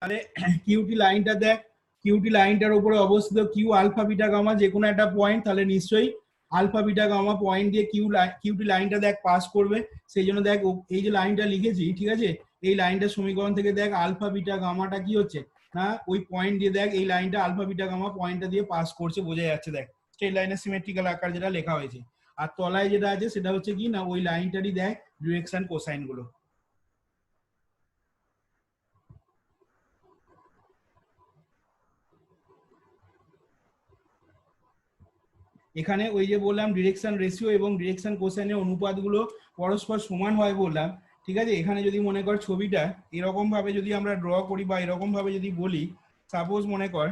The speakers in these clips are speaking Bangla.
তাহলে কিউটি লাইনটা দেখ, কিউটি লাইনটার উপরে অবস্থিত কিউ আলফা বিটা গামা যে কোনো একটা পয়েন্ট, তাহলে নিশ্চয়ই আলফা বিটা গামা পয়েন্ট দিয়ে কিউটি লাইনটা দেখ পাস করবে। সেই জন্য দেখ এই যে লাইনটা লিখেছি, ঠিক আছে, এই লাইনটার সমীকরণ থেকে দেখ আলফা বিটা গামাটা কি হচ্ছে না, ওই পয়েন্ট দিয়ে দেখ এই লাইনটা আলফা বিটা গামা পয়েন্টটা দিয়ে পাস করছে, বোঝা যাচ্ছে। দেখ স্ট্রেট লাইনের সিমেট্রিক্যাল আকার যেটা লেখা হয়েছে, আর তলায় যেটা আছে সেটা হচ্ছে কি না ওই লাইনটারই দেখ ডিরেকশন কোসাইন গুলো। এখানে ওই যে বললাম ডিরেকশন রেশিও এবং ডিরেকশন কোসাইনের অনুপাতগুলো পরস্পর সমান হয় বললাম, ঠিক আছে। এখানে যদি মনে কর ছবিটা এরকম ভাবে যদি আমরা ড্র করি বা এরকম ভাবে যদি বলি, সাপোজ মনে কর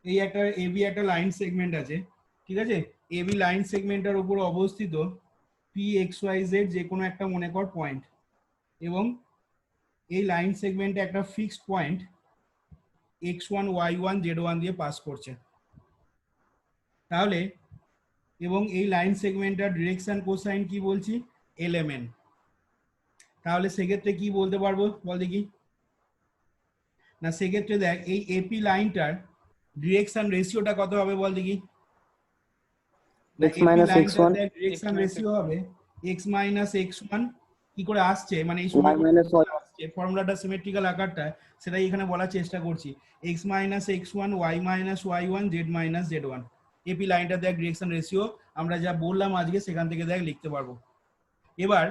এই একটা এবি একটা লাইন সেগমেন্ট আছে, ঠিক আছে, এবি লাইন সেগমেন্টের উপর অবস্থিত পি এক্স ওয়াই জেড যে কোনো একটা মনে কর পয়েন্ট, এবং এই লাইন সেগমেন্টে একটা fixed point x1 y1 z1 দিয়ে পাস করছে। তাহলে এবং এই লাইন সেগমেন্টের ডিরেকশন কোসাইন কি বলছি, এলএমএন। তাহলে সেক্ষেত্রে কি বলতে পারবো বল দেখি, না সেক্ষেত্রে দেখ এই এপি লাইনটার ডিরেকশন রেশিওটা কত হবে বল দেখি, না এপি লাইনটার দেখ ডিরেকশন রেশিও হবে x মাইনাস x1, কি করে আসছে মানে এই সমীকরণটা আসছে ফর্মুলাটা সিমেট্রিক্যাল আকারটা সেটাই এখানে বলার চেষ্টা করছি, x minus x1 y minus y1 z minus z1। AP লাইনটা দেখ ডিরেকশন রেশিও আমরা যা বললাম আজকে সেখান থেকে দেখ লিখতে পারবো। এবার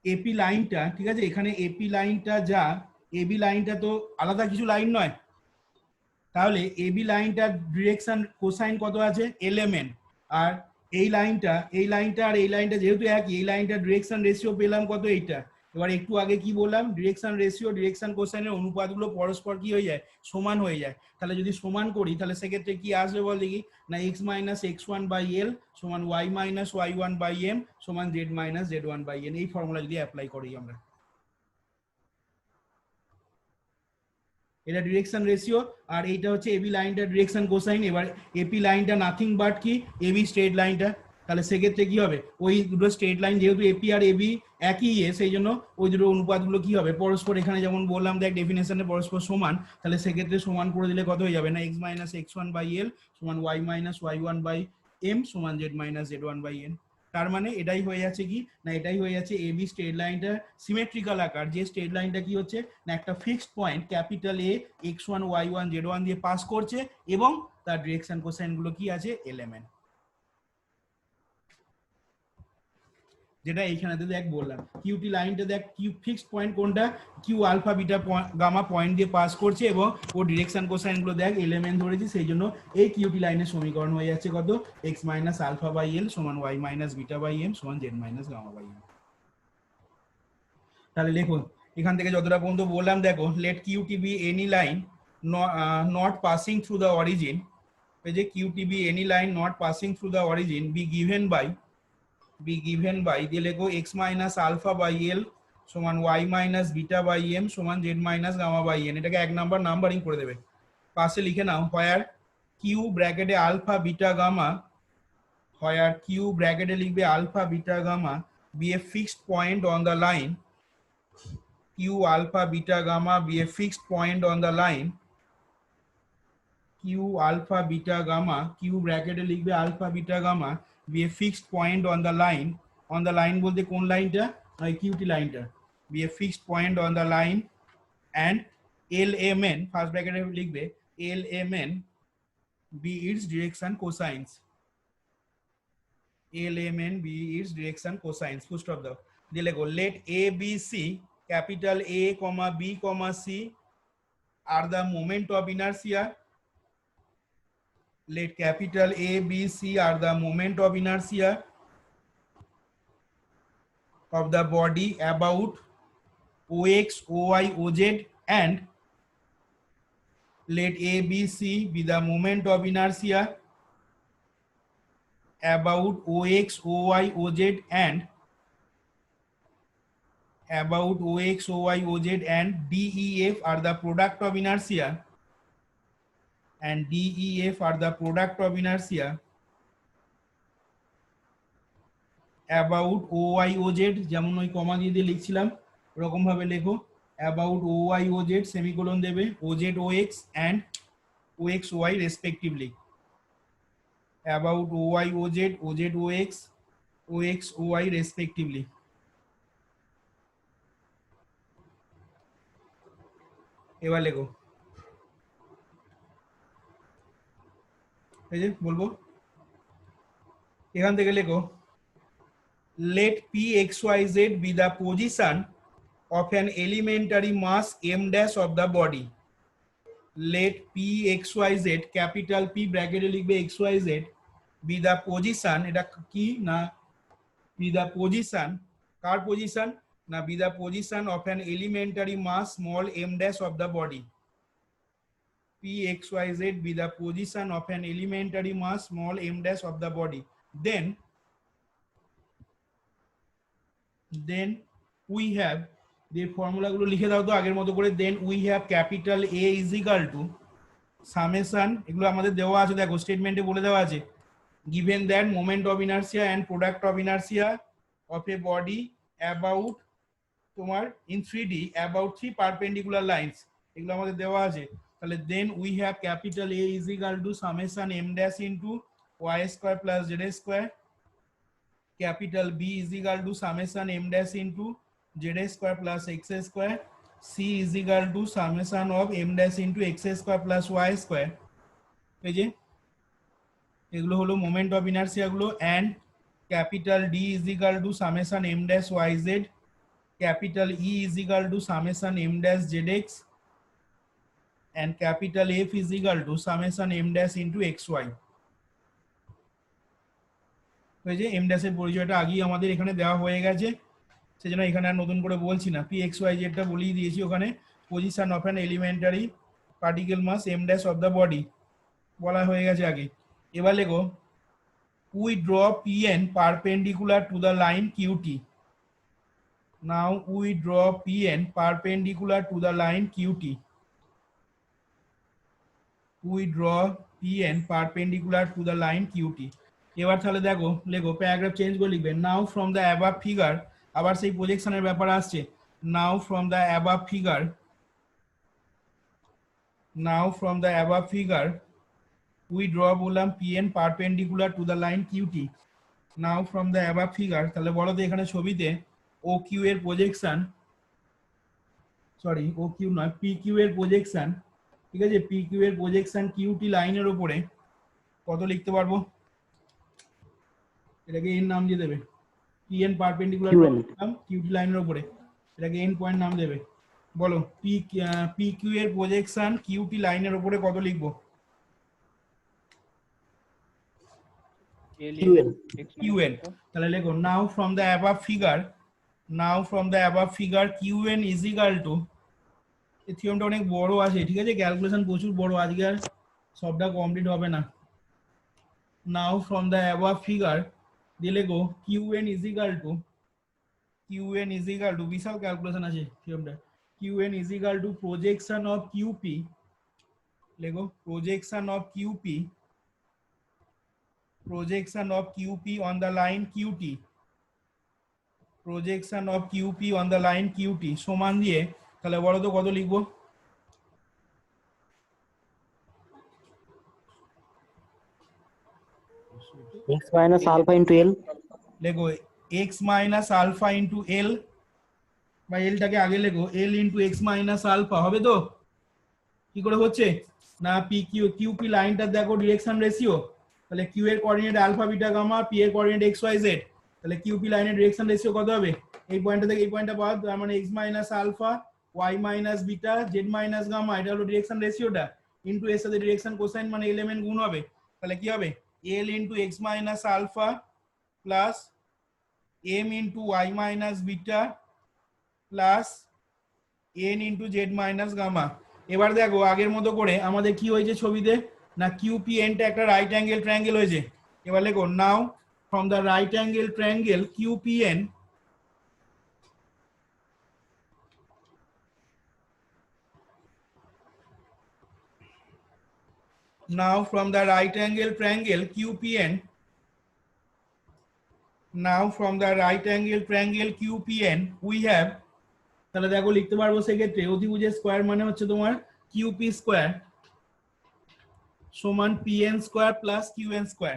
এপি লাইনটা, ঠিক আছে, এখানে এপি লাইনটা যা, এবি লাইনটা তো আলাদা কিছু লাইন নয়, তাহলে এবি লাইনটার ডিরেকশন কোসাইন কত আছে এলএমএন, আর এই লাইনটা আর এই লাইনটা যেহেতু একই, এই লাইনটার ডিরেকশন রেশিও পেলাম কত এইটা। এবার একটু আগে কি বললাম, ডিরেকশন রেশিও ডিরেকশন কোসাইনের অনুপাতগুলো পরস্পর কি হয়ে যায়, সমান হয়ে যায়। তাহলে যদি সমান করি তাহলে সেক্ষেত্রে কি আসবে বল দেখি, না x minus x1 by L সমান y minus y1 by M সমান z minus z1 by N. এই ফর্মুলা যদি অ্যাপ্লাই করি আমরা, এটা ডিরেকশন রেশিও আর এইটা হচ্ছে এবি লাইনটা ডিরেকশন কোসাইন। এবার এপি লাইনটা নাথিং বাট কি এবি স্ট্রেট লাইনটা, তাহলে সেক্ষেত্রে কি হবে, ওই দুটো স্ট্রেট লাইন যেহেতু এপি আর এবি একই সেই জন্য ওই দুটো অনুপাতগুলো কি হবে পরস্পর, এখানে যেমন বললাম দেখ ডেফিনেশনে পরস্পর সমান, তাহলে সেক্ষেত্রে সমান করে দিলে কত হয়ে যাবে না x minus x1 by L সমান y minus y1 by M সমান z minus z1 by N. তার মানে এটাই হয়ে যাচ্ছে কি না, এটাই হয়ে যাচ্ছে এবি স্ট্রেট লাইনটা সিমেট্রিক্যাল আকার, যে স্ট্রেট লাইনটা কি হচ্ছে না একটা fixed point capital A x1 y1 z1 দিয়ে পাস করছে এবং তার ডিরেকশন কোসাইন গুলো কি আছে এলিমেন্ট, যেটা এইখানেতে দেখ বললাম। কিউটি লাইনটা দেখ কিউ ফিক্সড পয়েন্ট কোনটা, Q alpha beta gamma point দিয়ে পাস করছে এবং ও ডিরেকশন কোসাইন গুলো দেখ এলিমেন্ট ধরেছি, সেই জন্য এই কিউটি লাইনের সমীকরণ হয়ে যাচ্ছে কত, x minus alpha by L সমান y minus beta by M সমান z minus gamma by M. তাহলে দেখুন এখান থেকে যতটা পর্যন্ত বললাম, দেখো let QT be any line not passing through the origin, এই যে QT be any line not passing through the origin be given by দিয়ে লেখো x minus alpha by L সমান y minus beta by M সমান z minus gamma by N. এটাকে এক নাম্বার নাম্বারিং করে দেবে, পাশে লিখে নাও হোয়ার কিউ ব্র্যাকেটে alpha beta gamma, where Q ব্র্যাকেটে লিখবে alpha beta gamma be a fixed point on the line, q alpha beta gamma be a fixed point on the line, q alpha beta gamma q bracket এ লিখবে alpha beta gamma be a fixed point on the line বলতে কোন লাইনটা, এই কিউটি লাইনটা, be a fixed point on the line and lmn first ব্র্যাকেটে লিখবে lmn be its direction cosines, lmn be its direction cosines full stop দাও দিয়ে লেখো let a b c capital A, B, C are the moment of inertia. Let capital A, B, C are the moment of inertia of the body about OX, OY, OZ, and let A, B, C be the moment of inertia about OX, OY, OZ, and about OX, OY, OZ, and DEF are the product of inertia, and DEF are the product of inertia about OY, OZ, যেমন ওই কমা দিয়ে লিখছিলাম ওরকম ভাবে লেখো about OY OZ semicolon দেবে OZ OX and OXY respectively, about OY OZ OZ OX OXY respectively. এবার লেখো, এই যে বলবো এখান থেকে লেখো, let Pxyz be the position of an elementary mass m dash of the body. Let Pxyz capital P ব্র্যাকেটে লিখবে xyz be the position, এটা কি না, be the position, car position না, be the position of an elementary mass small m dash of the body. Pxyz be the position of an elementary mass small m dash of the body. Then we have, the formula গুলো লিখে দাও তো আগের মতো করে, then we have capital A is equal to summation, এগুলো আমাদের দেওয়া আছে, দেখো স্টেটমেন্টে বলে দেওয়া আছে, given that moment of inertia and product of inertia of a body about তোমার in 3D about 3 perpendicular lines, এগুলো আমাদের দেওয়া আছে, তাহলে then we have capital A is equal to summation m dash into y square plus z square, capital B is equal to summation m dash into z square plus x square, C is equal to summation of m dash into x square plus y square, এই যে এগুলো হলো মোমেন্ট অফ ইনার্সিয়া গুলো, and capital D is equal to summation m dash yz, capital E is equal to summation m dash zx, and capital F is equal to summation m dash into xy. এই যে m dash এর পরিচয়টা আগেই আমাদের এখানে দেওয়া হয়ে গেছে, সেজন্য এখানে আর নতুন করে বলছি না, Pxyz টা বলেই দিয়েছি ওখানে, position of an elementary particle mass m dash of the body বলা হয়ে গেছে আগে। এবার লেখো, we draw Pn perpendicular to the line QT. Now we draw Pn perpendicular to the line QT. We draw Pn perpendicular to the line QT. এবার তাহলে দেখো লেখো, প্যারাগ্রাফ চেঞ্জ করে লিখবে, নাও ফ্রম দ্য অ্যাবাভ ফিগার, আবার সেই প্রজেকশনের ব্যাপার আসছে, নাও from the above figure, now from the above figure we draw বললাম Pn perpendicular to the line QT. Now from the above figure, তাহলে বলো তো এখানে ছবিতে OQ এর প্রজেকশন, সরি OQ নয় PQ এর প্রজেকশন, ঠিক আছে, PQ এর প্রজেকশন QT লাইনের উপরে কত লিখতে পারবো, এটাকে n নাম দিয়ে দেবে, Pn perpendicular QT লাইনের উপরে, এটাকে n পয়েন্ট নাম দেবে, বলো PQ এর প্রজেকশন QT লাইনের উপরে কত লিখবো, QN, তাহলে লেখো, now from the above figure, now from the above figure QN is equal to, এই থিওরামটা অনেক বড় আছে, ঠিক আছে, ক্যালকুলেশন প্রচুর বড়, আজকে আর সবটা কমপ্লিট হবে না। now from the above figure দিয়ে লেখো QN is equal to, QN is equal to, বিশাল ক্যালকুলেশন আছে থিওরামটা, QN is equal to projection of QP, লেখো projection of QP, projection of QP on the line QT, projection of QP on the line QT সমান দিয়ে তাহলে বলো তো কত লিখবো, x minus alpha into L, লেখো x minus alpha into L, বা L টাকে আগে লেখো L into x minus alpha, হবে তো, কি করে হচ্ছে না, PQ QP লাইনটা দেখো ডিরেকশন রেশিও, তাহলে Q এর coordinate alpha beta gamma, P এর কোঅর্ডিনেট x y z, তাহলে QP লাইনের ডিরেকশন রেশিও কত হবে, এই পয়েন্টটা থেকে এই পয়েন্টটা বাদ, তার মানে x minus alpha y minus beta z minus gamma, এটা হলো ডিরেকশন রেশিওটা, ইনটু এর সাথে ডিরেকশন কোসাইন মানে এলিমেন্ট গুণ হবে, তাহলে কি হবে L into x minus alpha plus m into y minus beta plus n into z minus gamma। এবার দেখো আগের মতো করে আমাদের কি হয়েছে ছবিতে না, QPN টা একটা রাইট অ্যাঙ্গেল ট্রায়াঙ্গেল হয়েছে, এবার লেখো নাও from the right angle triangle QPN, now from the right angle triangle QPN, now from the right angle triangle QPN we have তাহলে দেখো লিখতে পারবো সেক্ষেত্রে অতিভুজের স্কোয়ার মানে হচ্ছে তোমার কিউপি স্কোয়ার সমান PN square plus QN square.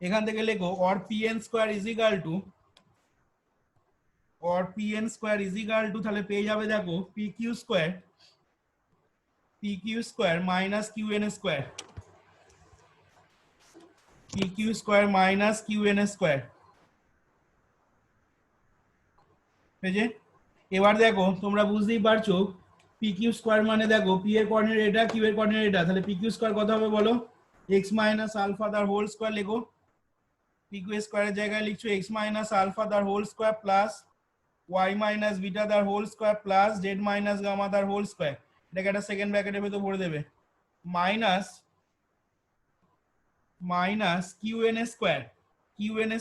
এখান থেকে লেখো or PN square is equal to তাহলে পেয়ে যাবে দেখো P Q square minus QN square minus QN square. এবার দেখো তোমরা বুঝতেই পারছো পি কিউ স্কোয়ার মানে দেখো পি এর কোঅর্ডিনেট এটা, কিউ এর কোঅর্ডিনেট এটা, তাহলে পি কিউ স্কোয়ার কত হবে বলো? এক্স মাইনাস আলফা তার হোল স্কোয়ার লেখো। পি কিউ স্কোয়ারের জায়গায় লিখছো এক্স মাইনাস আলফা তার whole square plus Y minus beta তার whole square plus Z minus gamma তার হোল স্কোয়ার। এটাকে একটা সেকেন্ড ব্র্যাকেটের ভেতর ভরে দেবে মাইনাস কিউএন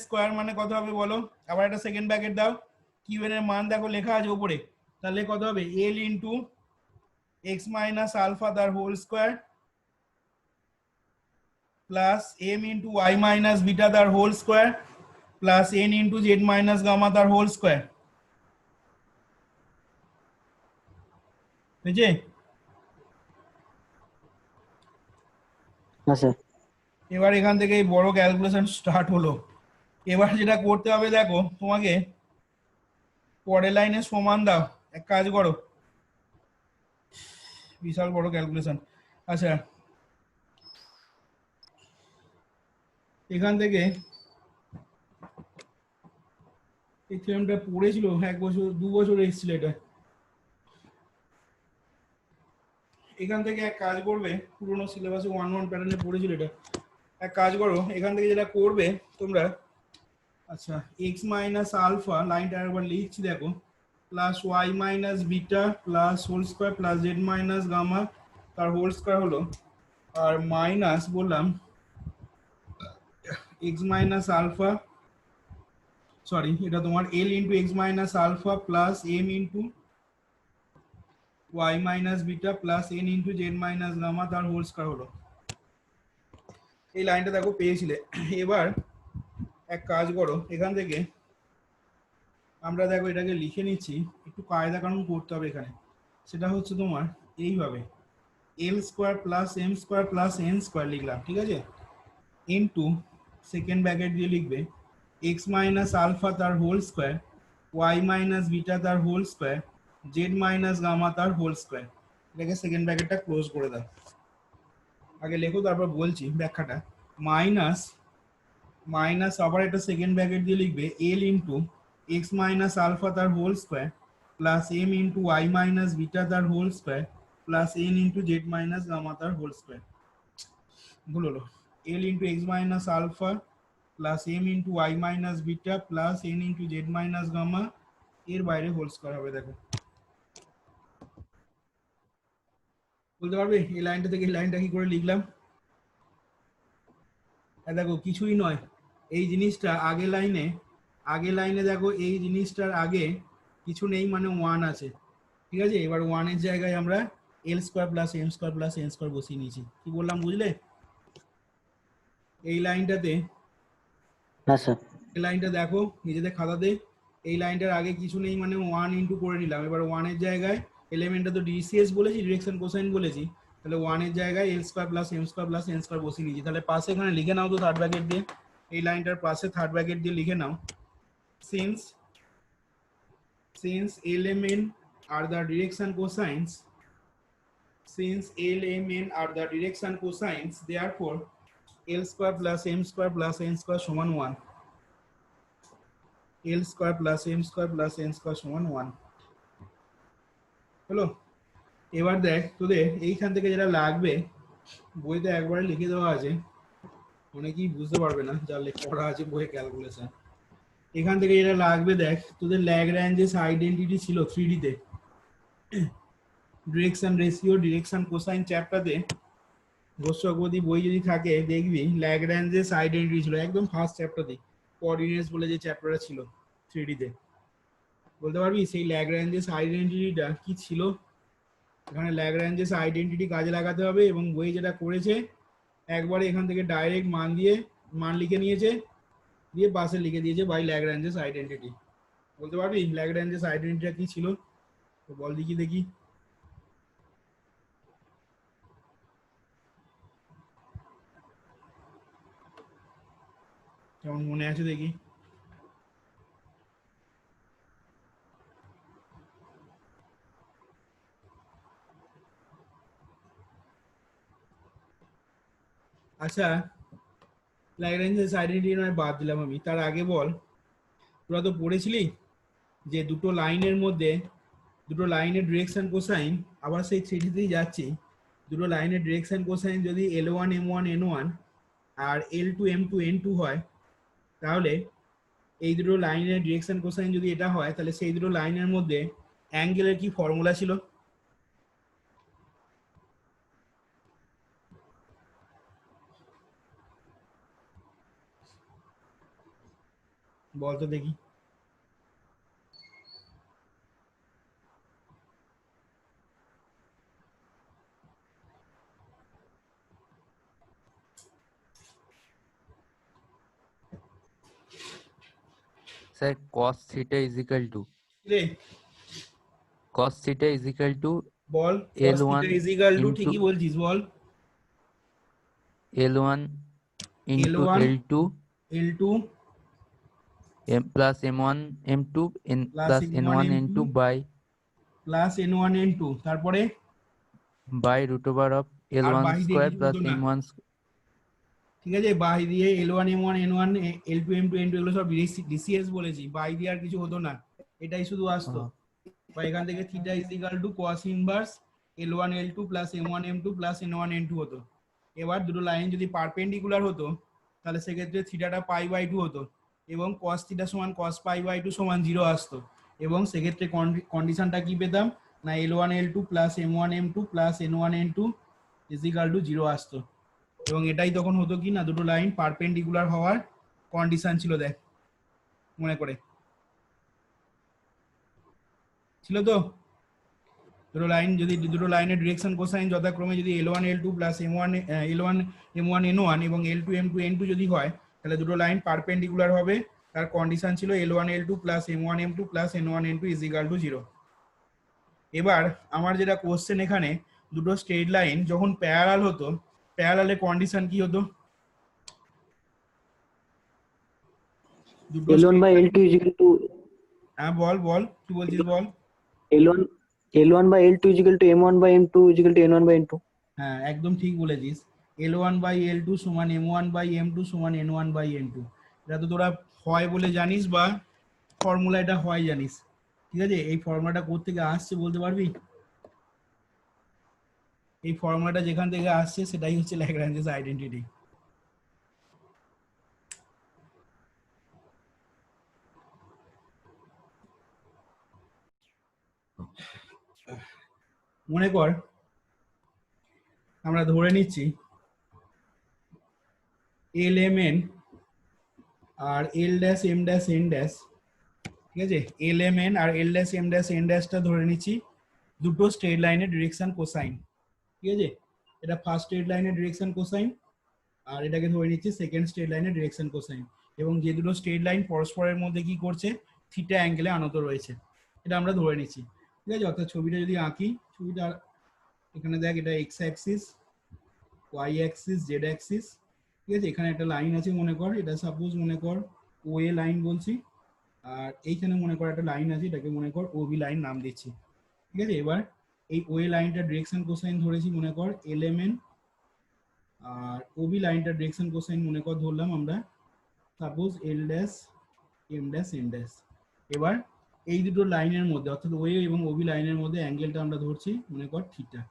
স্কোয়ার মানে কত হবে বলো? আবার একটা সেকেন্ড ব্র্যাকেট দাও। কিউএন এর মান দেখো লেখা আছে উপরে, তাহলে কত হবে? L into X minus alpha তার whole square plus M into Y minus beta তার whole square plus N into Z minus gamma তার হোল স্কোয়ার। বুঝছে? হ্যাঁ স্যার। এবার এখান থেকে এই বড় ক্যালকুলেশন স্টার্ট হলো। এবার যেটা করতে হবে দেখো তোমাকে পরের লাইনে সমান দাও। এক কাজ করো, বিশাল বড় ক্যালকুলেশন। আচ্ছা এখান থেকে এই থিওরেমটা পড়েছিল 1 বছর 2 বছর এসেছিল এটা। এখান থেকে এক কাজ করবে, পুরোনো সিলেবাসে 1-1 প্যাটার্নে পড়েছিল এটা। এক কাজ করো এখান থেকে যেটা করবে তোমরা, আচ্ছা এক্স মাইনাস আলফা লাইনটা একবার লিখছি দেখো, plus Y minus beta plus whole square plus Z minus gamma তার হোল স্কোয়ার হলো, আর মাইনাস বললাম এক্স মাইনাস আলফা, সরি এটা তোমার L into X minus alpha plus M into Y minus beta plus N into Z minus gamma তার হোল স্কোয়ার হলো। এই লাইনটা দেখো পেয়েছিলে। এবার এক কাজ করো এখান থেকে আমরা দেখো এটাকে লিখে নিচ্ছি, একটু কায়দা কানুন করতে হবে এখানে। সেটা হচ্ছে তোমার এইভাবে L square plus M square plus N square লিখলাম, ঠিক আছে, ইন্টু সেকেন্ড ব্র্যাকেট দিয়ে লিখবে এক্স মাইনাস আলফা তার whole square Y minus beta তার whole square Z minus gamma তার হোল স্কোয়ার। এটাকে সেকেন্ড ব্র্যাকেটটা ক্লোজ করে দাও। আগে লেখো তারপর বলছি ব্যাখ্যাটা। মাইনাস আবার একটা সেকেন্ড ব্র্যাকেট দিয়ে লিখবে L into X minus alpha তার whole square plus M into Y minus beta তার whole square plus N into Z minus gamma তার হোল স্কোয়ার। ভুল হলো, L into X minus alpha plus M into Y minus beta plus N into Z minus gamma এর বাইরে হোল স্কোয়ার হবে। দেখো বলতে পারবে এই লাইনটা থেকে এই লাইনটা কি করে লিখলাম? দেখো কিছুই নয়, এই জিনিসটা আগে লাইনে দেখো এই জিনিসটার আগে কিছু নেই মানে 1 আছে, ঠিক আছে। এবার 1 এর জায়গায় আমরা L square plus M square plus N square বসিয়ে নিয়েছি। কি বললাম বুঝলে? এই লাইনটাতে, হ্যাঁ স্যার। এই লাইনটা দেখো নিজেদের খাতাতে, এই লাইনটার আগে কিছু নেই মানে 1 ইন্টু করে নিলাম। এবার 1 এর জায়গায় এলিমেন্টটা তো ডিসিএস বলেছি, ডিরেকশন কোসাইন বলেছি, তাহলে 1 এর জায়গায় L square plus M square plus N square বসিয়ে নিয়েছি। তাহলে পাশে এখানে লিখে নাও তো থার্ড ব্র্যাকেট দিয়ে, এই লাইনটার পাশে থার্ড ব্র্যাকেট দিয়ে লিখে নাও, since LMN are the direction cosines, therefore L square plus M square plus N square সমান 1, L square plus M square plus N square সমান 1 হলো। এবার দেখ তোদের এইখান থেকে যেটা লাগবে বইতে একবারে লিখে দেওয়া আছে, অনেকেই বুঝতে পারবে না যা লেখা আছে বইয়ে ক্যালকুলেশন। এখান থেকে যেটা লাগবে দেখ তোদের ল্যাগ্রাঞ্জেস আইডেন্টিটি ছিল 3D তে, ডিরেকশন রেশিও ডিরেকশন কোসাইন চ্যাপ্টারে ঘোষ চক্রবর্তী বই যদি থাকে দেখবি ল্যাগ্রাঞ্জেস আইডেন্টিটি ছিল একদম ফার্স্ট চ্যাপ্টারে, কোঅর্ডিনেটস বলে যে চ্যাপ্টারটা ছিল 3D তে। বলতে পারবি সেই ল্যাগ্রাঞ্জেস আইডেন্টিটিটা কি ছিল? এখানে ল্যাগ্রাঞ্জেস আইডেন্টিটি কাজে লাগাতে হবে এবং বই যেটা করেছে একবারে এখান থেকে ডাইরেক্ট মান লিখে নিয়েছে, দিয়ে পাশে লিখে দিয়েছে বাই ল্যাগ্রাঞ্জেস আইডেন্টিটি। বলতে পারবি ল্যাগ্রাঞ্জেস আইডেন্টিটিটা কি ছিল? তো বল দেখি দেখি। কেমন মনে আছে দেখি। আচ্ছা, ল্যাগ্রাঞ্জেস আইডেন্টিটি নয় বাদ দিলাম আমি, তার আগে বল, তোরা তো পড়েছিলি যে দুটো লাইনের মধ্যে, দুটো লাইনের ডিরেকশন কোসাইন, আবার সেই থ্রিডিতেই যাচ্ছি, দুটো লাইনের ডিরেকশন কোসাইন যদি L1 M1 N1 আর L2 M2 N2 হয়, তাহলে এই দুটো লাইনের ডিরেকশন কোসাইন যদি এটা হয়, তাহলে সেই দুটো লাইনের মধ্যে অ্যাঙ্গেলের কি ফর্মুলা ছিল? বল তো দেখি। Sir, cos theta is equal to রে cos theta is equal to ball, cos L1 theta is equal to, into ঠিকই বলছিস, বল। L1 into L1 L2 L2 M plus M1 M2 N plus plus M1 N1 M2 N2 plus N1 N2, তারপরে by root over of R L1 বাহি দিয়ে square কিছু plus হতো না, M1 ঠিক আছে? বাহি দিয়ে L1 M1 N1 L2 M2 N2 এগুলো সব ডিসিএস বলেছি, বাহি দিয়ে আর কিছু হতো না, এটাই শুধু আসতো। বা এখান থেকে theta is equal two cos inverse L1 L2 plus M1 M2 plus N1 N2 হতো। এবার দুটো লাইন যদি পারপেন্ডিকুলার হতো, তাহলে সেক্ষেত্রে থিটাটা পাই বাই 2 হতো, এবং cos থিটা সমান cos পাই বাই 2 সমান 0 আসতো। এবং সেক্ষেত্রে কন্ডিশনটা কি পেতাম না, L1 L2 plus M1 M2 plus N1 N2 is equal to 0 আসতো। এবং এটাই তখন হতো কি না, দুটো লাইন পারপেন্ডিকুলার হওয়ার কন্ডিশন ছিল, দেখ মনে করে ছিল তো। দুটো লাইন যদি, দুটো লাইনের ডিরেকশন কোসাইন যথাক্রমে যদি L1 L2 plus M1 L1 M1 N1 এবং L2 M2 N2 যদি হয়, তাহলে দুটো লাইন পারপেন্ডিকুলার হবে, তার কন্ডিশন ছিল L1 L2 plus M1 M2 plus N1 N2 is equal to 0। এবার আমার যেটা কোশ্চেন এখানে, দুটো স্ট্রেট লাইন যখন প্যারালাল হতো, প্যারালালের কন্ডিশন কি হতো? দুটো L1 by L2 is equal to হ্যাঁ বল বল কি বলছিস বল। L1 L1 by L2 is equal to M1 by M2 is equal to N1 by N2. হ্যাঁ একদম ঠিক বলেছিস, L1 বাই L2 সমান M1 বাই M2 সমান N1 বাই N2। এটা তো তোরা হয় বলে জানিস, বা ফর্মুলা এটা হয় জানিস, ঠিক আছে? এই ফর্মুলাটা কোথা থেকে আসছে বলতে পারবি? এই ফর্মুলাটা যেখান থেকে আসছে সেটাই হচ্ছে ল্যাগ্রাঞ্জেস আইডেন্টিটি। মনে কর আমরা ধরে নিচ্ছি LMN আর L dash M dash N dash, ঠিক আছে? LMN আর L dash M dash N ড্যাশটা ধরে নিচ্ছি দুটো স্ট্রেট লাইনের ডিরেকশন কোসাইন, ঠিক আছে? এটা ফার্স্ট স্ট্রেট লাইনের ডিরেকশন কোসাইন, আর এটাকে ধরে নিচ্ছি সেকেন্ড স্ট্রেট লাইনের ডিরেকশন কোসাইন। এবং যে দুটো স্ট্রেট লাইন পরস্পরের মধ্যে কি করছে, থিটা অ্যাঙ্গেলে আনত রয়েছে, এটা আমরা ধরে নিচ্ছি, ঠিক আছে? অর্থাৎ ছবিটা যদি আঁকি, ছবিটা এখানে দেখ, এটা X axis, Y axis, Z axis, ঠিক আছে? এখানে একটা লাইন আছে মনে কর, এটা সাপোজ মনে কর ও এ লাইন বলছি, আর এইখানে মনে কর একটা লাইন আছে, এটাকে মনে কর ওবি লাইন নাম দিচ্ছি, ঠিক আছে? এবার এই ও এ লাইনটা ডিরেকশন কোসাইন ধরেছি মনে কর LMN, আর ওবি লাইনটা ডিরেকশন কোসাইন মনে কর ধরলাম আমরা suppose L dash M dash N dash. এবার এই দুটো লাইনের মধ্যে, অর্থাৎ ওএ এবং ওবি লাইনের মধ্যে অ্যাঙ্গেলটা আমরা ধরছি মনে কর থিটা,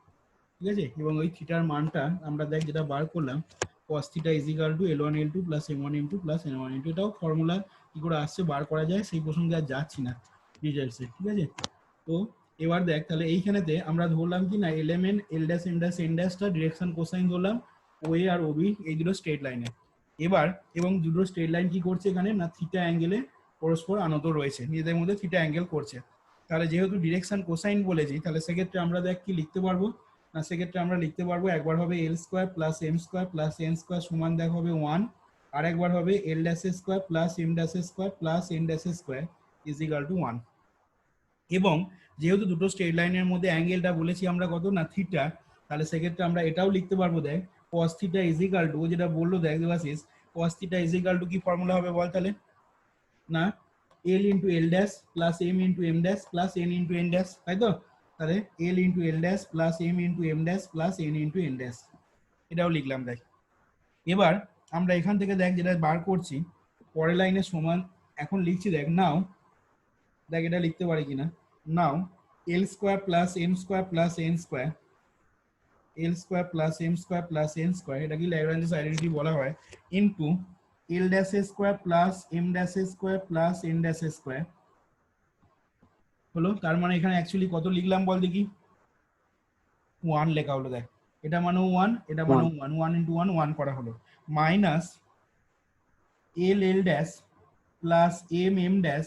ঠিক আছে? এবং ওই থিটার মানটা আমরা দেখ যেটা বার করলাম, cos theta is equal two L1 L2 plus M1 M2 plus N1 N2। এটাও ফর্মুলা কি করে আসছে বার করা যায় সেই প্রসঙ্গে আর যাচ্ছি না ডিটেলসে, ঠিক আছে? তো এবার দেখ তাহলে এইখানেতে আমরা ধরলাম কি না, LMN L dash M dash N ড্যাশটা ডিরেকশন কোসাইন ধরলাম ওএ আর ওবি এই দুটো স্ট্রেট লাইনে। এবার এবং দুটো স্ট্রেট লাইন কি করছে এখানে না, থিটা অ্যাঙ্গেলে পরস্পর আনত রয়েছে, নিজেদের মধ্যে থিটা অ্যাঙ্গেল করছে। তাহলে যেহেতু ডিরেকশন কোসাইন বলেছি, তাহলে সেক্ষেত্রে আমরা দেখ কি লিখতে পারবো না, সেক্ষেত্রে আমরা লিখতে পারবো একবার হবে L square plus M square plus N square সমান দেখ হবে 1, আর একবার হবে L dash square plus M dash square plus N dash square is equal two 1। এবং যেহেতু দুটো স্ট্রেট লাইনের মধ্যে অ্যাঙ্গেলটা বলেছি আমরা কত না থিটা, তাহলে সেক্ষেত্রে আমরা এটাও লিখতে পারবো দেখ cos theta is equal to, যেটা বললো দেখ Debashis, cos theta is equal to কি ফর্মুলা হবে বল তাহলে, না l into L dash plus M into M dash plus N into N dash, তাই তো? তাহলে l into L dash plus M into M dash plus N into N dash, এটাও লিখলাম দেখ। এবার আমরা এখান থেকে দেখ যেটা বার করছি পরের লাইনের সমান এখন লিখছি দেখ, নাও দেখ এটা লিখতে পারি কিনা, now L square plus M square plus N square, L square plus M square plus N square, এটা কি ল্যাগ্রাঞ্জেস আইডেন্টিটি বলা হয়, into L dash square plus M dash square plus N dash square হলো। তার মানে এখানে অ্যাকচুয়ালি কত লিখলাম বল দেখি, 1 লেখা হলো দেখ, এটা মানেও 1, এটা মানেও 1, 1 ইন্টু 1 1 করা হলো, minus L L dash plus M M dash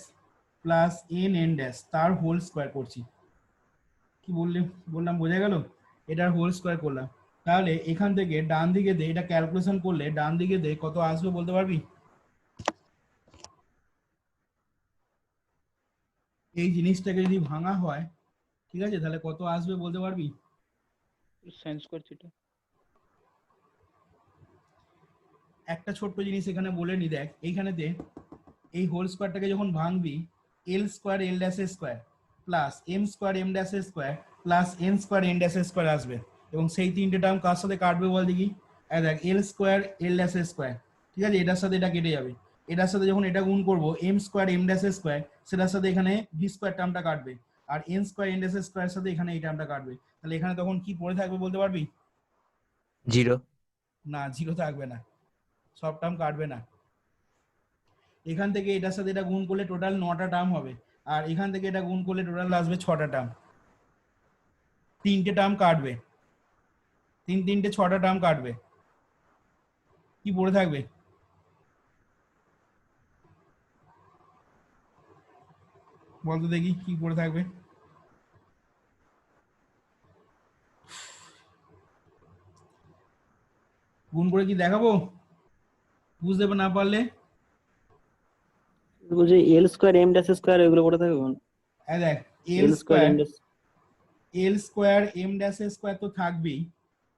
plus N N dash তার হোল স্কোয়ার করছি, কি বললাম বোঝা গেল, এটার হোল স্কোয়ার করলাম। তাহলে এখান থেকে ডান দিকে দে, এটা ক্যালকুলেশন করলে ডান দিকে দে কত আসবে বলতে পারবি? এই জিনিসটাকে যদি ভাঙা হয়, ঠিক আছে, তাহলে কত আসবে বলতে পারবি? sin square theta. একটা ছোট্ট জিনিস এখানে বলে নি দেখ, এইখানেতে এই হোল স্কোয়ারটাকে যখন ভাঙবি L square L dash square plus M square M dash square plus N square N dash square আসবে, এবং সেই তিনটে টার্ম কার সাথে কাটবে বল দেখি, দেখ L square L dash square, ঠিক আছে, এটার সাথে এটা কেটে যাবে, এটার সাথে যখন এটা গুণ করবো M square M dash square, সেটার সাথে এখানে ভি স্কোয়ার টার্মটা কাটবে, আর N square N dash square সাথে এখানে এই টার্মটা কাটবে, তাহলে এখানে তখন কি পড়ে থাকবে বলতে পারবি? 0। না, 0 থাকবে না, সব টার্ম কাটবে না। এখান থেকে এটার সাথে এটা গুণ করলে টোটাল 9টা টার্ম হবে, আর এখান থেকে এটা গুণ করলে টোটাল আসবে 6টা টার্ম, 3টে টার্ম কাটবে, 3টে 6টা টার্ম কাটবে, কি পড়ে থাকবে? বলতো দেখি কি পড়ে থাকবে? গুণ করে কি দেখাবো? বুঝতে না পারলে বলছে L square M dash square এগুলো পড়ে থাকবে, দেখ L square M dash L square M dash square তো থাকবেই,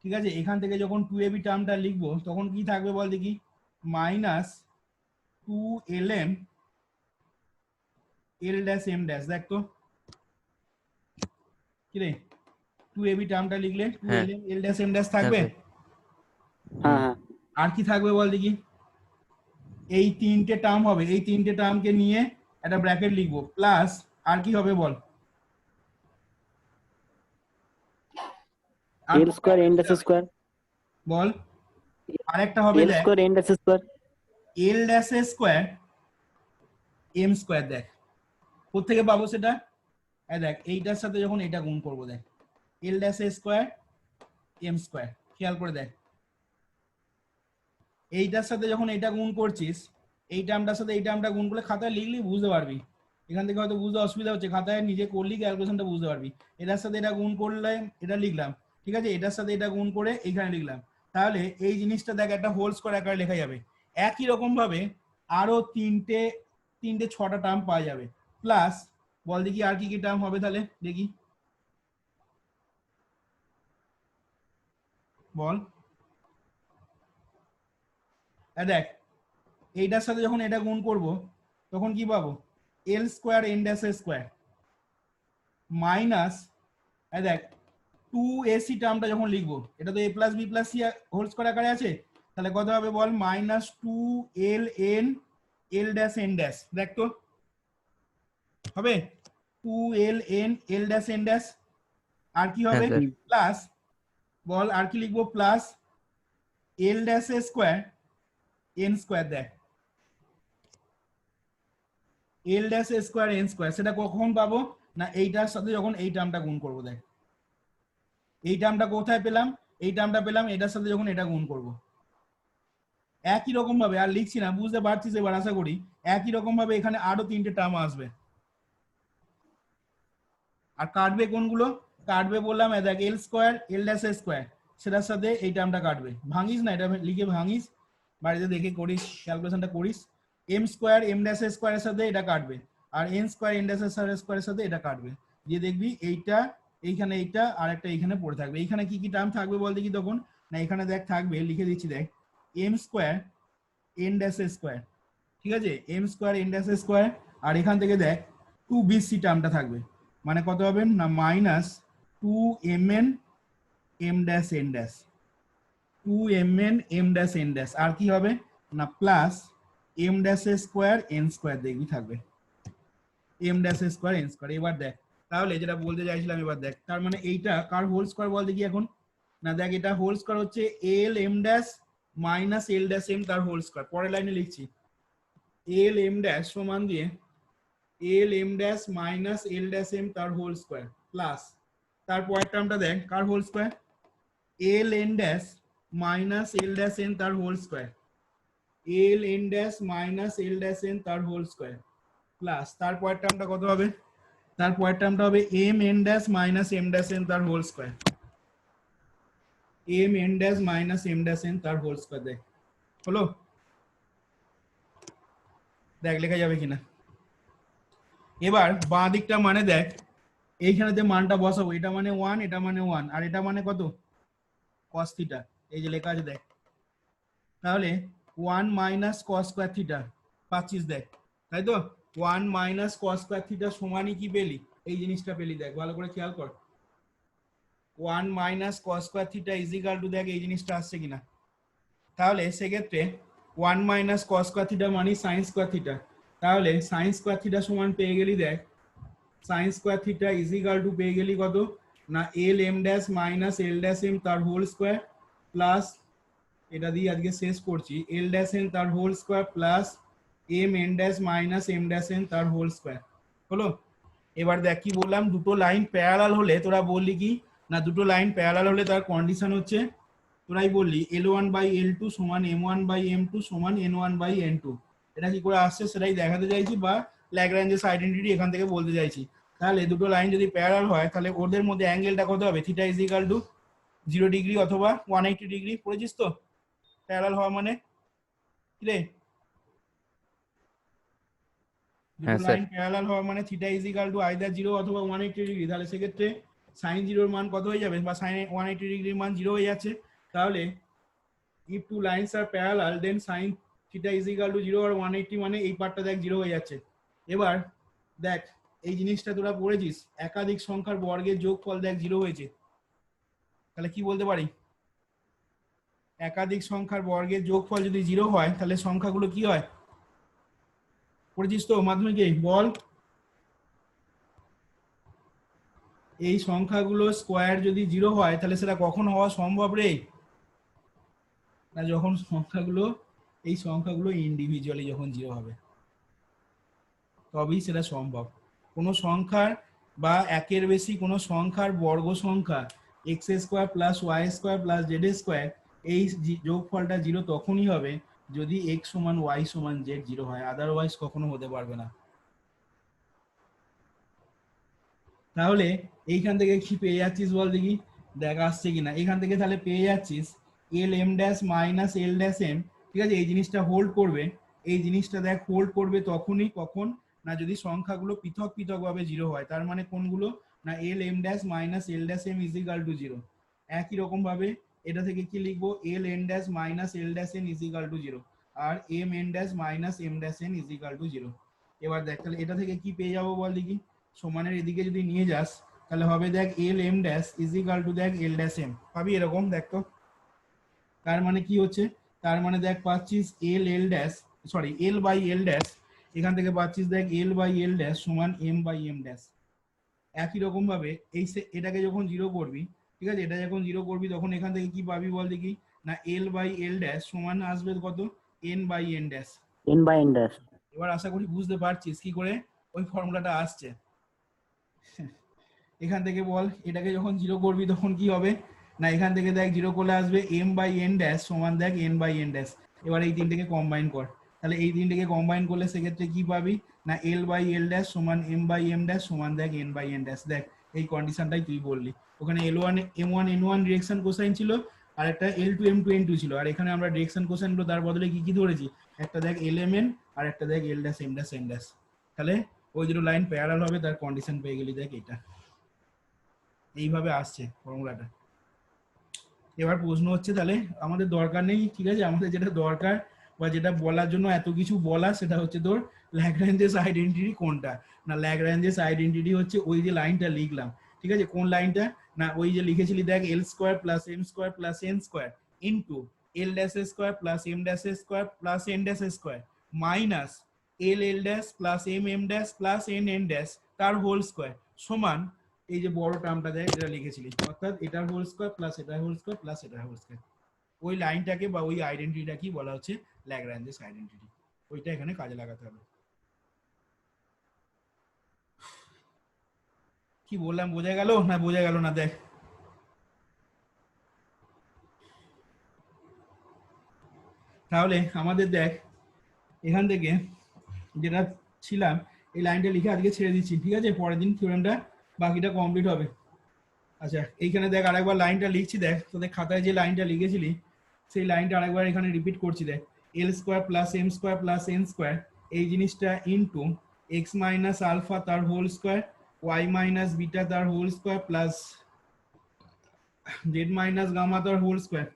ঠিক আছে, এখান থেকে যখন 2ab টার্মটা লিখবো তখন কি থাকবে বল দেখি, মাইনাস 2lm এল ড্যাশ এম ড্যাশ, দেখ তো কি রে, 2ab টার্মটা লিখলে 2lm এল ড্যাশ এম ড্যাশ থাকবে, হ্যাঁ হ্যাঁ, আর কি থাকবে বল দেখি, এই 3টে টার্ম হবে, এই 3টে টার্মকে নিয়ে একটা ব্র্যাকেট লিখবো, প্লাস আর কি হবে বল, এল স্কয়ার এম ড্যাশ স্কয়ার বল, আরেকটা হবে এল দেখ স্কয়ার এম ড্যাশ স্কয়ার এল ড্যাশ স্কোয়ার এম স্কোয়ার, দেখ কোথেকে পাবো সেটা, দেখ এইটার সাথে যখন এটা গুণ করবো দেখ L dash square M square, খেয়াল করে দেখ এইটার সাথে যখন এটা গুণ করছিস, এই টার্মটার সাথে এই টার্মটা গুণ করলে খাতায় লিখলি বুঝতে পারবি, এখান থেকে হয়তো বুঝতে অসুবিধা হচ্ছে, খাতায় নিজে করলি ক্যালকুলেশনটা বুঝতে পারবি, এটার সাথে এটা গুণ করলে এটা লিখলাম, ঠিক আছে, এটার সাথে এটা গুণ করে এইখানে লিখলাম, তাহলে এই জিনিসটা দেখ একটা হোল স্কোয়ার আকারে লেখা যাবে। একই রকম ভাবে আরো তিনটে 6টা টার্ম পাওয়া যাবে, প্লাস বল দেখি আর কি কি টার্ম হবে তাহলে দেখি, বল, দেখ এইটার সাথে যখন এটা গুণ করব তখন কি পাবো, L square N dash square minus দেখ 2ac টার্মটা যখন লিখবো, এটা তো a plus B plus C whole square আকারে আছে, তাহলে কত হবে বল, minus 2ln L dash N dash, দেখ তো হবে 2ln L dash N dash, আর কি হবে হ্যাঁ, প্লাস, বল আর কি লিখবো, plus L dash square N square, দেখ L dash square N square, সেটা কখন পাবো না এইটার সাথে যখন এই টার্মটা গুণ করবো, দেখ এই টার্মটা কোথায় পেলাম, এই টার্মটা পেলাম এটার সাথে যখন এটা গুণ করব, একই রকম ভাবে, আর লিখছি না, বুঝতে পারছিস এবার আশা করি, একই রকম ভাবে এখানে আরো 3টে টার্ম আসবে, আর কাটবে কোনগুলো, কাটবে বললাম দেখ L square L dash square, সেটার সাথে এই টার্মটা কাটবে, ভাঙিস না, এটা লিখে ভাঙিস, বাড়িতে দেখে করিস ক্যালকুলেশনটা করিস, এম স্কোয়ার এম ড্যাশ স্কোয়ারের সাথে এটা কাটবে, আর এন স্কোয়ার এন ড্যাশ স্কোয়ারের সাথে এটা কাটবে, দিয়ে দেখবি এইটা এইখানে এইটা আর একটা এইখানে পড়ে থাকবে। এইখানে কি কি টার্ম থাকবে বল দেখি তখন, না এখানে দেখ থাকবে, লিখে দিচ্ছি দেখ, M square N dash square, ঠিক আছে, M square N dash square, আর এখান থেকে দেখ টু বিসি টার্মটা থাকবে, মানে কত হবে না minus two M N M dash N dash, two M N M dash N dash, আর কি হবে না plus M dash square N square দেখবি থাকবে, M dash square N square. এবার দেখ তাহলে যেটা বলতে চাইছিলাম, এবার দেখ তার মানে এইটা কার হোল স্কোয়ার বল দেখি এখন, না দেখ এটা হোল স্কোয়ার হচ্ছে এল M dash minus L dash M তার হোল স্কোয়ার। পরের লাইনে লিখছি এল এম ড্যাশ সমান দিয়ে এল M dash minus L dash M তার হোল স্কোয়ার প্লাস তারপরের টার্মটা দেখ কার হোল স্কোয়ার, এল N dash minus L dash N তার হোল স্কোয়ার, এল N dash minus L dash N তার হোল স্কোয়ার প্লাস তারপরের টার্মটা কত হবে, তারপরের টার্মটা হবে M N dash minus M dash N তার whole square, M N dash minus M dash N তার হোল স্কোয়ার। দেখ হলো, দেখ লেখা যাবে কিনা। এবার বাঁ দিকটা মানে দেখ এইখানেতে মানটা বসাবো, এটা মানে 1, এটা মানে 1, আর এটা মানে কত cos থিটা, এই যে লেখা আছে দেখ, তাহলে 1 মাইনাস cos স্কয়ার থিটা পাচ্ছিস দেখ, তাই তো 1 মাইনাস cos স্কয়ার থিটা সমানই কি পেলি, এই জিনিসটা পেলি, দেখ ভালো করে খেয়াল কর, 1 minus cos square theta is equal to, দেখ এই জিনিসটা আসছে কিনা, তাহলে সেক্ষেত্রে 1 মাইনাস cos স্কয়ার থিটা মানে sin স্কয়ার থিটা, তাহলে sin স্কয়ার থিটা সমান পেয়ে গেলি দেখ sin square theta is equal to পেয়ে গেলি কত না L M dash minus L dash M তার হোল স্কয়ার প্লাস এটা দিয়ে আজকে শেষ করছি এল ড্যাশ এন তার whole square plus M N dash minus M dash N তার হোল স্কয়ার হলো। এবার দেখ কি বললাম, দুটো লাইন প্যারালাল হলে তোরা বললি কি না, দুটো লাইন প্যারালাল হলে তার কন্ডিশন হচ্ছে তোরাই বললি L1/L2 সমান M1/M2 সমান N1/N2। এটা কি করে আসছে সেটাই দেখাতে চাইছি, বা ল্যাগ্রাঞ্জেস আইডেন্টিটি এখান থেকে বলতে চাইছি। তাহলে দুটো লাইন যদি প্যারালাল হয় তাহলে ওদের মধ্যে অ্যাঙ্গেলটা কত হবে, theta is equal to 0 degree অথবা 180 ডিগ্রি। পড়েছিস তো প্যারালাল হওয়া মানে কি রে, দুটো লাইন প্যারালাল হওয়া মানে theta is equal two either 0 অথবা 180 ডিগ্রি। তাহলে সেক্ষেত্রে sin 0 এর মান কত হয়ে যাবে, বা sin 180 ডিগ্রির মান 0 হয়ে যাচ্ছে। তাহলে if two lines are parallel then sin theta is equal to 0 or 180 মানে এই পার্টটা দেখ 0 হয়ে যাচ্ছে। এবার দেখ এই জিনিসটা তোরা পড়েছিস, একাধিক সংখ্যার বর্গের যোগফল দেখ 0 হয়েছে, তাহলে কি বলতে পারি, একাধিক সংখ্যার বর্গের যোগফল যদি 0 হয় তাহলে সংখ্যাগুলো কি হয়, পড়েছিস তো মাধ্যমিকে, বল এই সংখ্যাগুলো স্কোয়ার যদি 0 হয় তাহলে সেটা কখন হওয়া সম্ভব রে, না যখন সংখ্যাগুলো এই সংখ্যাগুলো ইন্ডিভিজুয়ালি যখন 0 হবে তবেই সেটা সম্ভব। কোনো সংখ্যার বা একের বেশি কোনো সংখ্যার বর্গ সংখ্যা X square plus Y square plus Z square এই যোগফলটা 0 তখনই হবে যদি এক্স সমান ওয়াই সমান জেড 0 হয়, আদারওয়াইজ কখনো হতে পারবে না। তাহলে এইখান থেকে কি পেয়ে যাচ্ছিস বল দেখি, দেখ আসছে কিনা, এখান থেকে তাহলে পেয়ে যাচ্ছিস এল M dash minus L dash M, ঠিক আছে, এই জিনিসটা হোল্ড করবে, এই জিনিসটা দেখ হোল্ড করবে তখনই কখন না যদি সংখ্যাগুলো পৃথক পৃথক ভাবে 0 হয়, তার মানে কোনগুলো না L M dash minus L dash M is equal to 0। একই রকম ভাবে এটা থেকে কি লিখবো, L N dash minus L dash N is equal to 0 আর M N dash minus M dash N is equal to 0। এবার দেখ তাহলে এটা থেকে কি পেয়ে যাবো বল দেখি, সমানের এদিকে যদি নিয়ে যাস তাহলে হবে দেখ L M dash is equal to দেখ এল ড্যাশ এম পাবি এরকম, দেখ তো তার মানে কি হচ্ছে, তার মানে দেখ পাচ্ছিস L L dash sorry L by L dash, এখান থেকে পাচ্ছিস দেখ এল বাই এল ড্যাশ সমান এম বাই এম ড্যাশ। একই রকম ভাবে এই এটাকে যখন 0 করবি, ঠিক আছে, এটা যখন 0 করবি তখন এখান থেকে কি পাবি বল দেখি, না এল বাই এল ড্যাশ সমান আসবে কত, N by N dash, N by N dash. এবার আশা করি বুঝতে পারছিস কি করে ওই ফর্মুলাটা আসছে। এখান থেকে বল এটাকে যখন 0 করবি তখন কি হবে, না এখান থেকে দেখ 0 করলে আসবে এম বাই এন ড্যাশ সমান দেখ এন বাই এন ড্যাশ। এবার এই তিনটেকে কম্বাইন কর, তাহলে এই তিনটেকে কম্বাইন করলে সেক্ষেত্রে কি পাবি না এল বাই এল ড্যাশ সমান এম বাই এম ড্যাশ সমান দেখ এন বাই এন ড্যাশ। দেখ এই কন্ডিশনটাই তুই বললি, ওখানে L1 M1 N1 direction cosine ছিল আর একটা L2 M2 N2 ছিল, আর এখানে আমরা ডিরেকশন কোসাইন গুলো তার বদলে কি কি ধরেছি, একটা দেখ LMN আর একটা দেখ L dash M dash N dash. তাহলে ওই দুটো লাইন প্যারালাল হবে, তার কন্ডিশন পেয়ে গেলি। দেখ এটা এইভাবে আসছে ফর্মুলাটা। এবার প্রশ্ন হচ্ছে তাহলে আমাদের দরকার নেই, ঠিক আছে, আমাদের যেটা দরকার বা যেটা বলার জন্য এত কিছু বলা, সেটা হচ্ছে তোর ল্যাগ্রাঞ্জেস আইডেন্টিটি কোনটা। না ল্যাগ্রাঞ্জেস আইডেন্টিটি হচ্ছে ওই যে লাইনটা লিখলাম, ঠিক আছে, কোন লাইনটা, না ওই যে লিখেছিলি দেখ, L square plus M square plus N square into L dash square plus M dash square plus N dash square minus L L dash plus M M dash plus N N dash তার হোল স্কোয়ার সমান এই যে বড় টার্মটা দেখ এটা লিখেছিলি, অর্থাৎ এটার হোল স্কোয়ার প্লাস এটার হোল স্কোয়ার প্লাস এটার হোল স্কোয়ার। ওই লাইনটাকে বা ওই আইডেন্টিটিটা কি বলা হচ্ছে, ল্যাগ্রাঞ্জেস আইডেন্টিটি। ওইটা এখানে কাজে লাগাতে হবে। কি বললাম, বোঝা গেল না বোঝা গেল না? দেখ তাহলে আমাদের দেখ এখান থেকে যেটা ছিলাম, এই লাইনটা লিখে আজকে ছেড়ে দিচ্ছি, ঠিক আছে, পরের দিন থিওরেমটা বাকিটা কমপ্লিট হবে। আচ্ছা এইখানে দেখ আরেকবার লাইনটা লিখছি, দেখ তোদের খাতায় যে লাইনটা লিখেছিলি সেই লাইনটা আরেকবার এখানে রিপিট করছি। দেখ L square plus M square plus N square এই জিনিসটা ইন্টু এক্স মাইনাস আলফা তার whole square Y minus beta তার whole square plus Z minus gamma তার হোল স্কোয়ার,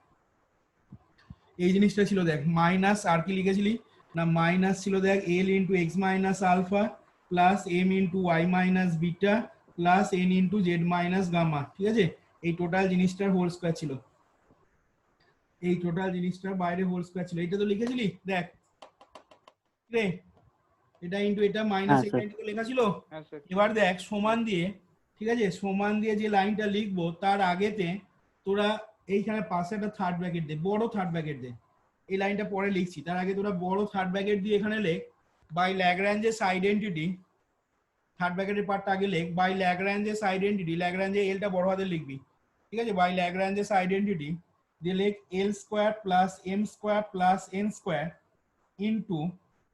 এই জিনিসটা ছিল। দেখ মাইনাস আর কি লিখেছিলি, না মাইনাস ছিল দেখ L into X minus alpha plus M into Y minus beta plus N into Z minus gamma, ঠিক আছে, এই টোটাল জিনিসটার হোল স্কোয়ার ছিল, এই টোটাল জিনিসটার বাইরে হোল স্কোয়ার ছিল। এটা তো লিখেছিলি দেখ রে, এটা ইন্টু এটা মাইনাস এটা ইন্টু লেখা ছিল। এবার দেখ সমান দিয়ে, ঠিক আছে, সমান দিয়ে যে লাইনটা লিখবো তার আগেতে তোরা এইখানে পাশে একটা থার্ড ব্র্যাকেট দে, বড় থার্ড ব্র্যাকেট দে। এই লাইনটা পরে লিখছি, তার আগে তোরা বড় থার্ড ব্র্যাকেট দিয়ে এখানে লেখ বাই ল্যাগ্রাঞ্জেস আইডেন্টিটি, থার্ড ব্র্যাকেটের পার্টটা আগে লেখ বাই ল্যাগ্রাঞ্জেস আইডেন্টিটি, ল্যাগ্রাঞ্জে এলটা বড় হাতে লিখবি, ঠিক আছে, বাই ল্যাগ্রাঞ্জেস আইডেন্টিটি দিয়ে লেখ L square plus M square plus N square into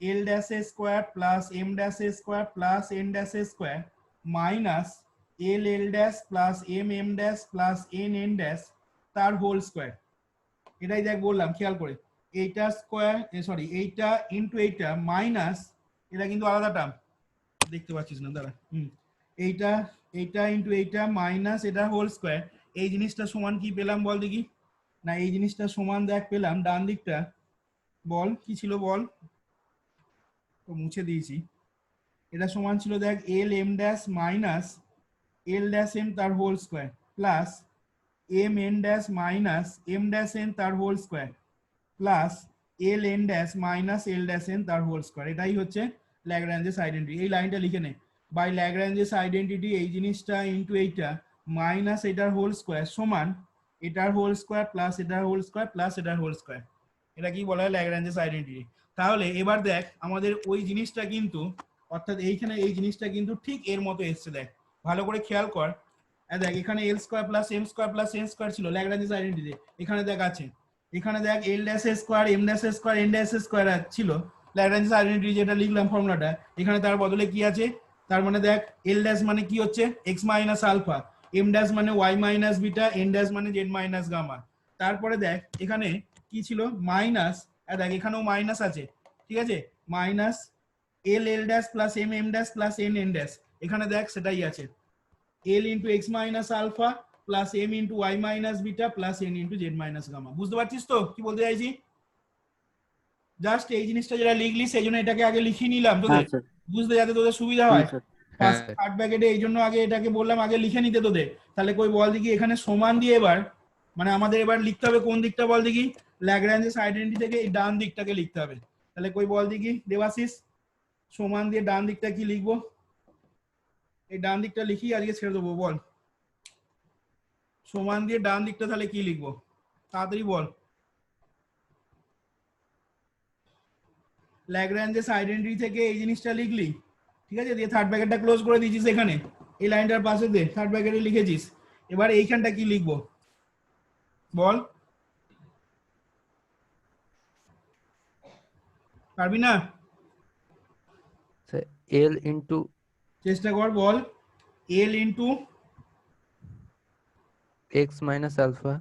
L dash square plus M dash square plus N dash square minus L L dash plus M M dash plus N N dash তার হোল স্কোয়ার। এটাই দেখ বললাম খেয়াল করে, এইটা স্কোয়ার সরি এইটা ইন্টু এইটা মাইনাস, এটা কিন্তু আলাদা টার্ম দেখতে পাচ্ছিস না দাঁড়া, এইটা এইটা ইন্টু এইটা মাইনাস এটা হোল স্কোয়ার। এই জিনিসটা সমান কি পেলাম বল দেখি, না এই জিনিসটা সমান দেখ পেলাম ডান দিকটা, বল কি ছিল বল, তো মুছে দিয়েছি, এটা সমান ছিল দেখ L M dash minus L dash M তার whole square plus M N dash minus M dash N তার whole square plus L N dash minus L dash N তার হোল স্কোয়ার। এটাই হচ্ছে ল্যাগ্রাঞ্জেস আইডেন্টিটি। এই লাইনটা লিখে নে বাই ল্যাগ্রাঞ্জেস আইডেন্টিটি এই জিনিসটা ইন্টু এইটা মাইনাস এটার হোল স্কোয়ার সমান এটার হোল স্কোয়ার প্লাস এটার হোল স্কোয়ার প্লাস এটার হোল স্কোয়ার। এটা কি বলা হয়, ল্যাগ্রাঞ্জেস আইডেন্টিটি। তাহলে এবার দেখ আমাদের ওই জিনিসটা কিন্তু, অর্থাৎ এইখানে এই জিনিসটা কিন্তু ঠিক এর মতো এসছে। দেখ ভালো করে খেয়াল কর, দেখ এখানে L square plus M square plus N square ছিল ল্যাগ্রাঞ্জেস আইডেন্টিটি, এখানে দেখ আছে, এখানে দেখ L dash square M dash square N dash square ছিল ল্যাগ্রাঞ্জেস আইডেন্টিটি যেটা লিখলাম ফর্মুলাটা, এখানে তার বদলে কি আছে, তার মানে দেখ এল ড্যাশ মানে কি হচ্ছে X minus alpha, M dash মানে Y minus beta, N dash মানে জেড মাইনাস গামা। তারপরে দেখ এখানে কি ছিল মাইনাস, দেখ এখানেও মাইনাস আছে, ঠিক আছে, minus L L dash plus M M dash plus N N dash, এখানে দেখ সেটাই আছে L into X minus alpha plus M into Y minus beta plus N into Z minus gamma. বুঝতে পারছিস তো কি বলতে চাইছি? জাস্ট এই জিনিসটা যেটা লিখলি সেই জন্য এটাকে আগে লিখিয়ে নিলাম তোদের বুঝতে, যাতে তোদের সুবিধা হয়। থার্ড ব্র্যাকেটে এই জন্য আগে এটাকে বললাম আগে লিখে নিতে তোদের। তাহলে কই বল দেখি এখানে সমান দিয়ে এবার মানে আমাদের এবার লিখতে হবে কোন দিকটা বল দেখি, ল্যাগ্রাঞ্জেস আইডেন্টিটি থেকে এই ডান দিকটাকে লিখতে হবে। তাহলে কই বল দেখি দেবাশিস, সমান দিয়ে ডান দিকটা কি লিখবো, এই ডান দিকটা লিখি আজকে ছেড়ে দেবো, বল সমান দিয়ে ডান দিকটা তাহলে কি লিখবো তাড়াতাড়ি বল। ল্যাগ্রাঞ্জেস আইডেন্টিটি থেকে এই জিনিসটা লিখলি, ঠিক আছে, দিয়ে থার্ড ব্র্যাকেটটা ক্লোজ করে দিয়েছিস, এখানে এই লাইনটার পাশে দে থার্ড ব্র্যাকেটে লিখেছিস। এবার এইখানটা কি লিখবো বল, পারবি না? এল ইন্টু চেষ্টা কর বল, এল ইন্টু এক্স মাইনাস আলফা,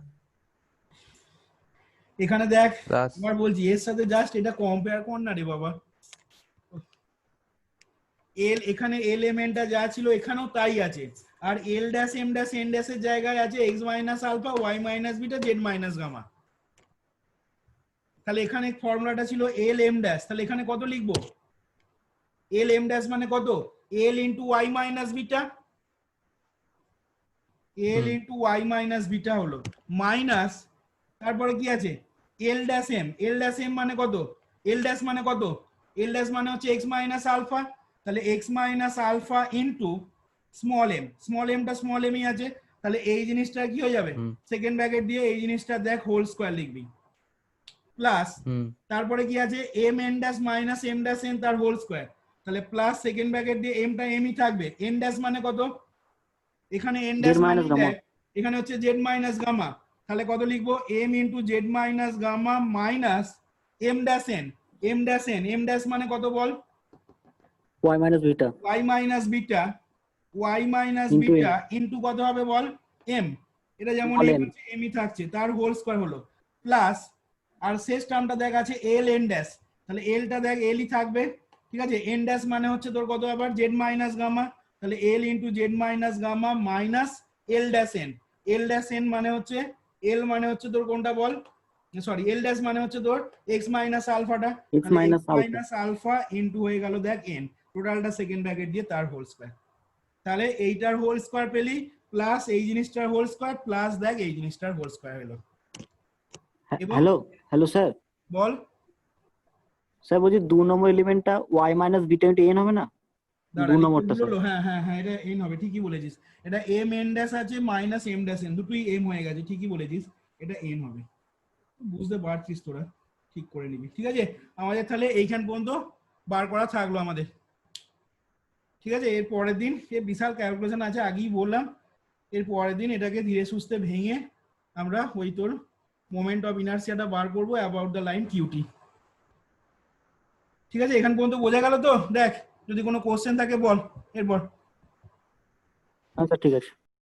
এখানে দেখ প্লাস এবার বলছি এর সাথে জাস্ট এটা কম্পেয়ার কর না রে বাবা, এল এখানে এলিমেন্টটা যা ছিল এখানেও তাই আছে, আর L dash M dash N ড্যাশের জায়গায় আছে X minus alpha Y minus beta Z minus gamma. তাহলে এখানে ফর্মুলাটা ছিল এল এম ড্যাশ, তাহলে এখানে কত লিখবো? এল এম ড্যাশ মানে কত? L into Y minus beta, L into Y minus beta হলো মাইনাস, তারপরে কি আছে এল ড্যাশ এম, এল ড্যাশ এম মানে কত? এল ড্যাশ মানে কত? এল ড্যাশ মানে হচ্ছে এক্স মাইনাস আলফা, তাহলে X minus alpha into small M, small এমটা স্মল এমই আছে, তাহলে এই জিনিসটা কি হয়ে যাবে সেকেন্ড ব্র্যাকেট দিয়ে এই জিনিসটা দেখ হোল স্কয়ার লিখবি প্লাস, তারপরে কি আছে M N dash minus M dash N তার হোল স্কয়ার, তাহলে প্লাস সেকেন্ড ব্র্যাকেট দিয়ে এমটা এমই থাকবে, এন ড্যাশ মানে কত? এখানে এন ড্যাশ মানে দেখ এখানে হচ্ছে জেড মাইনাস গামা, তাহলে কত লিখবো? M into Z minus gamma minus M dash N, M dash N, M dash মানে কত বল? Y minus beta, Y minus beta, Y minus Into beta into কত হবে বল? এম, এটা যেমন Small এম m। আছে এমই থাকছে তার হোল স্কয়ার হলো প্লাস, আর শেষ টার্মটা দেখ আছে এল এন ড্যাশ, তাহলে এলটা দেখ এলই থাকবে, ঠিক আছে? এন ড্যাশ মানে হচ্ছে তোর কত আবার জেড মাইনাস গামা, তাহলে L into Z minus gamma minus L dash N, L dash N মানে হচ্ছে এল মানে হচ্ছে তোর কোনটা বল? সরি এল ড্যাশ মানে হচ্ছে তোর এক্স মাইনাস আলফাটা, X minus alpha, minus alpha into হয়ে গেল দেখ এন, টোটালটা সেকেন্ড ব্র্যাকেট দিয়ে তার হোল স্কয়ার, তাহলে এইটার হোল স্কয়ার পেলি প্লাস এই জিনিসটার হোল স্কয়ার প্লাস দেখ এই জিনিসটার হোল স্কয়ার হলো। হ্যালো হ্যালো স্যার, বল স্যার বলছি 2 নম্বর এলিমেন্টটা Y minus beta into N হবে না? দাঁড়া 2 নম্বরটা স্যার। হ্যাঁ হ্যাঁ হ্যাঁ এটা এন হবে, ঠিকই বলেছিস, এটা এম এন ড্যাশ আছে মাইনাস এম ড্যাশ এন, দুটোই এম হয়ে গেছে, ঠিকই বলেছিস, এটা এন হবে, বুঝতে পারছিস তোরা, ঠিক করে নিবি, ঠিক আছে? আমাদের তাহলে এইখান পর্যন্ত বার করা থাকলো আমাদের, ঠিক আছে? এর পরের দিন এ বিশাল ক্যালকুলেশন আছে আগেই বললাম, এর পরের দিন এটাকে ধীরে সুস্থে ভেঙে আমরা ওই তোর মোমেন্ট অফ ইনার্সিয়াটা বার করবো অ্যাবাউট দ্য লাইন কিউটি, ঠিক আছে? এখান পর্যন্ত বোঝা গেল তো? দেখ যদি কোনো কোশ্চেন থাকে বল এরপর। আচ্ছা ঠিক আছে।